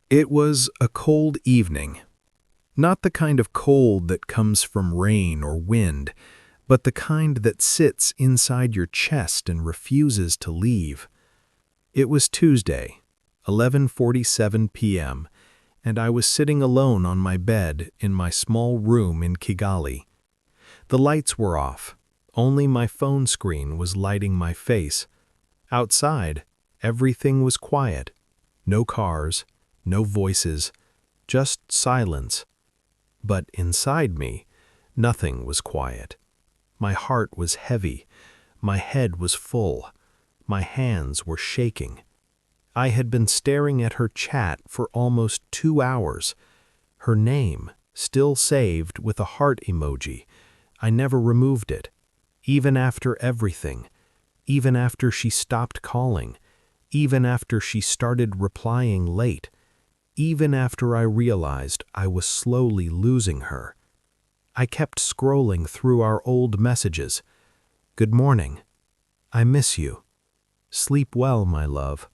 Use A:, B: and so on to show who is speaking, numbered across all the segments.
A: It was a cold evening. Not the kind of cold that comes from rain or wind, but the kind that sits inside your chest and refuses to leave. It was Tuesday, 11:47 p.m., and I was sitting alone on my bed in my small room in Kigali. The lights were off. Only my phone screen was lighting my face. Outside, everything was quiet. No cars, no voices, just silence. But inside me, nothing was quiet. My heart was heavy. My head was full. My hands were shaking. I had been staring at her chat for almost 2 hours. Her name, still saved with a heart emoji. I never removed it. Even after everything. Even after she stopped calling. Even after she started replying late. Even after I realized I was slowly losing her. I kept scrolling through our old messages. Good morning. I miss you. Sleep well, my love.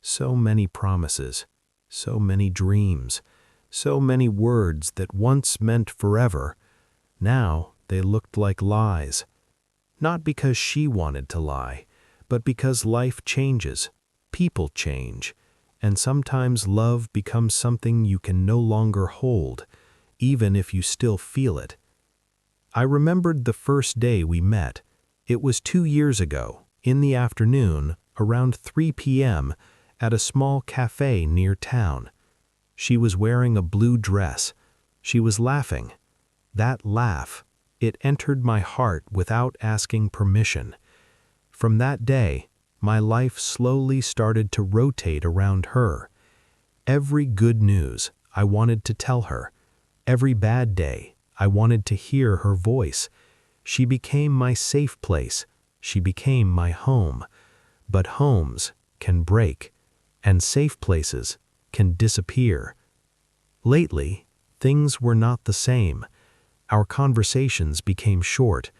A: So many promises, so many dreams, so many words that once meant forever. Now they looked like lies. Not because she wanted to lie, but because life changes, people change, and sometimes love becomes something you can no longer hold, even if you still feel it. I remembered the first day we met. It was 2 years ago, in the afternoon, around 3 p.m., at a small cafe near town. She was wearing a blue dress. She was laughing. That laugh, it entered my heart without asking permission. From that day, my life slowly started to rotate around her. Every good news, I wanted to tell her. Every bad day, I wanted to hear her voice. She became my safe place. She became my home. But homes can break, and safe places can disappear. Lately, things were not the same. Our conversations became short.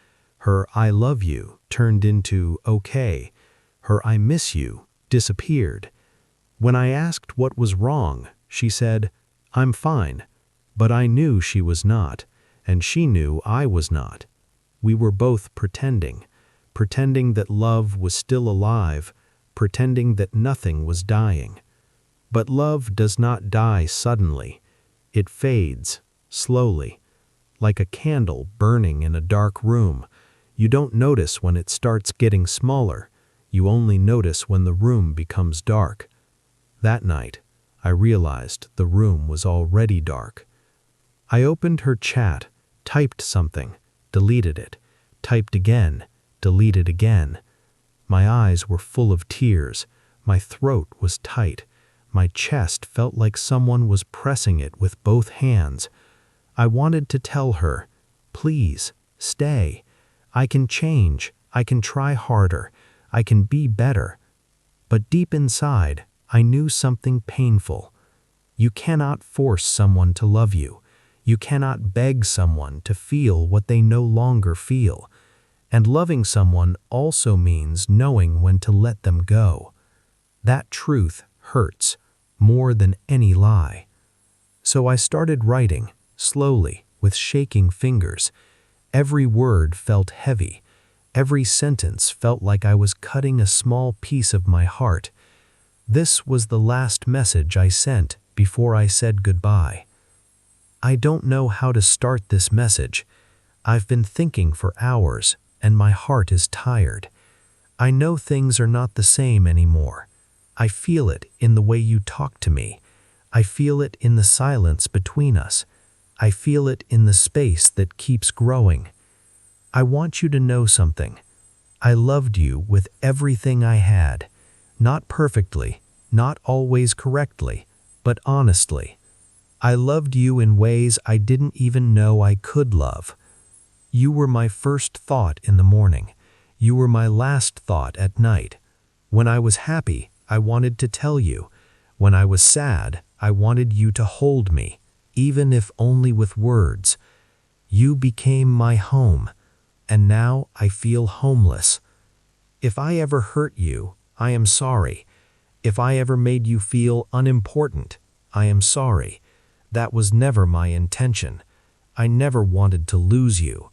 A: Her "I love you" turned into "okay." Her "I miss you" disappeared. When I asked what was wrong, she said, "I'm fine." But I knew she was not, and she knew I was not. We were both pretending that love was still alive, pretending that nothing was dying. But love does not die suddenly. It fades, slowly, like a candle burning in a dark room. You don't notice when it starts getting smaller. You only notice when the room becomes dark. That night, I realized the room was already dark. I opened her chat, typed something, deleted it, typed again, deleted again. My eyes were full of tears. My throat was tight. My chest felt like someone was pressing it with both hands. I wanted to tell her, "Please, stay. I can change. I can try harder. I can be better." But deep inside, I knew something painful. You cannot force someone to love you. You cannot beg someone to feel what they no longer feel. And loving someone also means knowing when to let them go. That truth hurts more than any lie. So I started writing, slowly, with shaking fingers. Every word felt heavy. Every sentence felt like I was cutting a small piece of my heart. This was the last message I sent before I said goodbye. I don't know how to start this message. I've been thinking for hours, and my heart is tired. I know things are not the same anymore. I feel it in the way you talk to me. I feel it in the silence between us. I feel it in the space that keeps growing. I want you to know something. I loved you with everything I had. Not perfectly, not always correctly, but honestly. I loved you in ways I didn't even know I could love. You were my first thought in the morning. You were my last thought at night. When I was happy, I wanted to tell you. When I was sad, I wanted you to hold me, even if only with words. You became my home, and now I feel homeless. If I ever hurt you, I am sorry. If I ever made you feel unimportant, I am sorry. That was never my intention. I never wanted to lose you.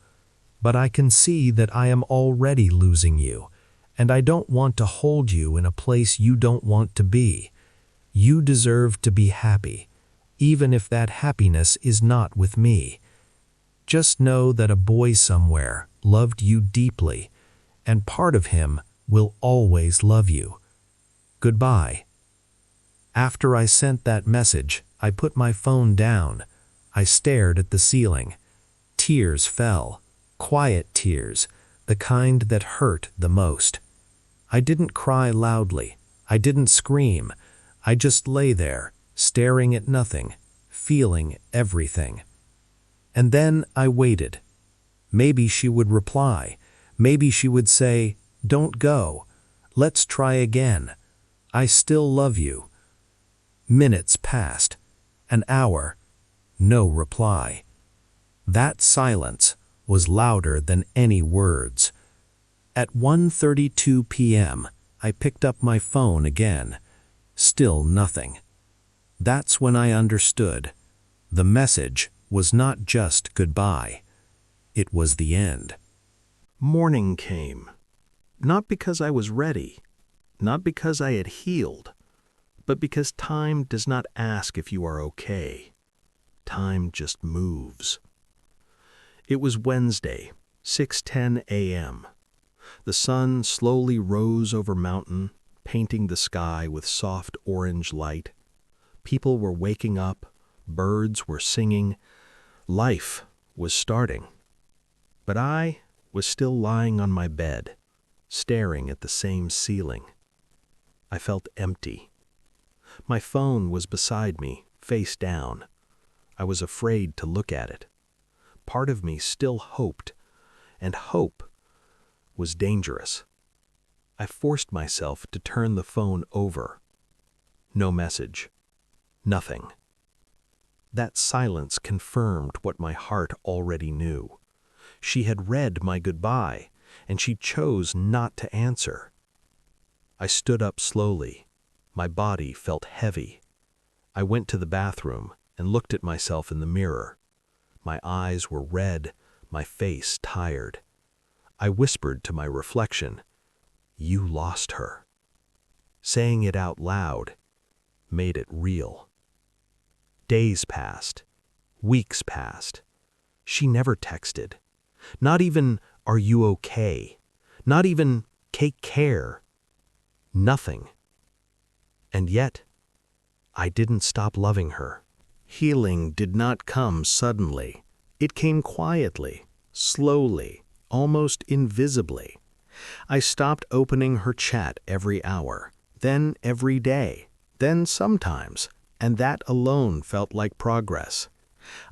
A: But I can see that I am already losing you, and I don't want to hold you in a place you don't want to be. You deserve to be happy, even if that happiness is not with me. Just know that a boy somewhere loved you deeply, and part of him will always love you. Goodbye. After I sent that message, I put my phone down. I stared at the ceiling. Tears fell. Quiet tears, the kind that hurt the most. I didn't cry loudly. I didn't scream. I just lay there, staring at nothing, feeling everything. And then I waited. Maybe she would reply. Maybe she would say, "Don't go. Let's try again. I still love you." Minutes passed. An hour. No reply. That silence was louder than any words. At 1:32 p.m., I picked up my phone again. Still nothing. That's when I understood. The message was not just goodbye. It was the end. Morning came. Not because I was ready, not because I had healed, but because time does not ask if you are okay. Time just moves. It was Wednesday, 6:10 a.m. The sun slowly rose over mountain, painting the sky with soft orange light. People were waking up, birds were singing, life was starting. But I was still lying on my bed, staring at the same ceiling. I felt empty. My phone was beside me, face down. I was afraid to look at it. Part of me still hoped, and hope was dangerous. I forced myself to turn the phone over. No message. Nothing. That silence confirmed what my heart already knew. She had read my goodbye, and she chose not to answer. I stood up slowly. My body felt heavy. I went to the bathroom and looked at myself in the mirror. My eyes were red, my face tired. I whispered to my reflection, "You lost her." Saying it out loud made it real. Days passed. Weeks passed. She never texted. Not even, "Are you okay?" Not even, "Take care." Nothing. And yet, I didn't stop loving her. Healing did not come suddenly. It came quietly, slowly, almost invisibly. I stopped opening her chat every hour, then every day, then sometimes, and that alone felt like progress.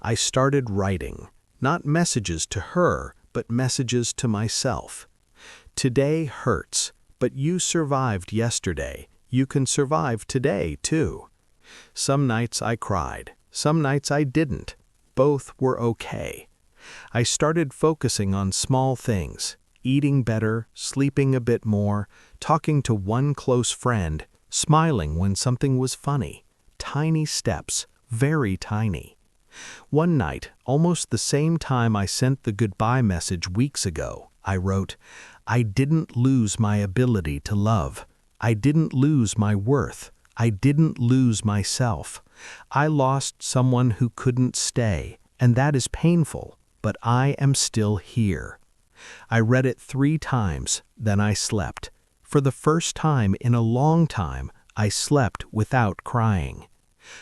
A: I started writing, not messages to her, but messages to myself. Today hurts, but you survived yesterday. You can survive today, too. Some nights I cried. Some nights I didn't. Both were okay. I started focusing on small things, eating better, sleeping a bit more, talking to one close friend, smiling when something was funny. Tiny steps, very tiny. One night, almost the same time I sent the goodbye message weeks ago, I wrote, "I didn't lose my ability to love. I didn't lose my worth. I didn't lose myself. I lost someone who couldn't stay, and that is painful, but I am still here." I read it 3 times, then I slept. For the first time in a long time, I slept without crying.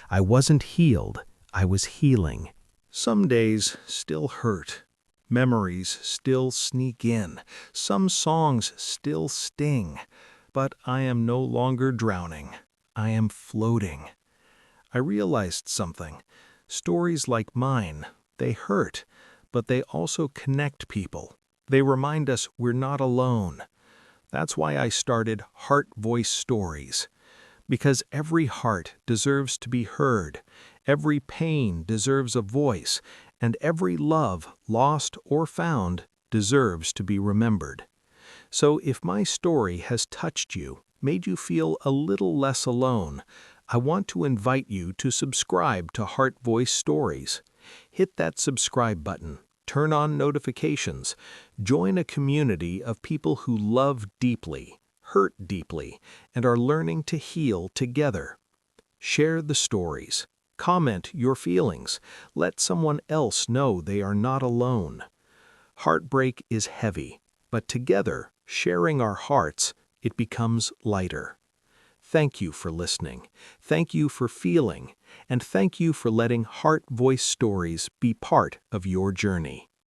A: I wasn't healed, I was healing. Some days still hurt. Memories still sneak in. Some songs still sting. But I am no longer drowning. I am floating. I realized something. Stories like mine, they hurt, but they also connect people. They remind us we're not alone. That's why I started HeartVoice Stories. Because every heart deserves to be heard, every pain deserves a voice, and every love, lost or found, deserves to be remembered. So if my story has touched you, made you feel a little less alone, I want to invite you to subscribe to HeartVoice Stories. Hit that subscribe button, turn on notifications, join a community of people who love deeply, hurt deeply, and are learning to heal together. Share the stories. Comment your feelings. Let someone else know they are not alone. Heartbreak is heavy, but together, sharing our hearts, it becomes lighter. Thank you for listening. Thank you for feeling. And thank you for letting Heart Voice Stories be part of your journey.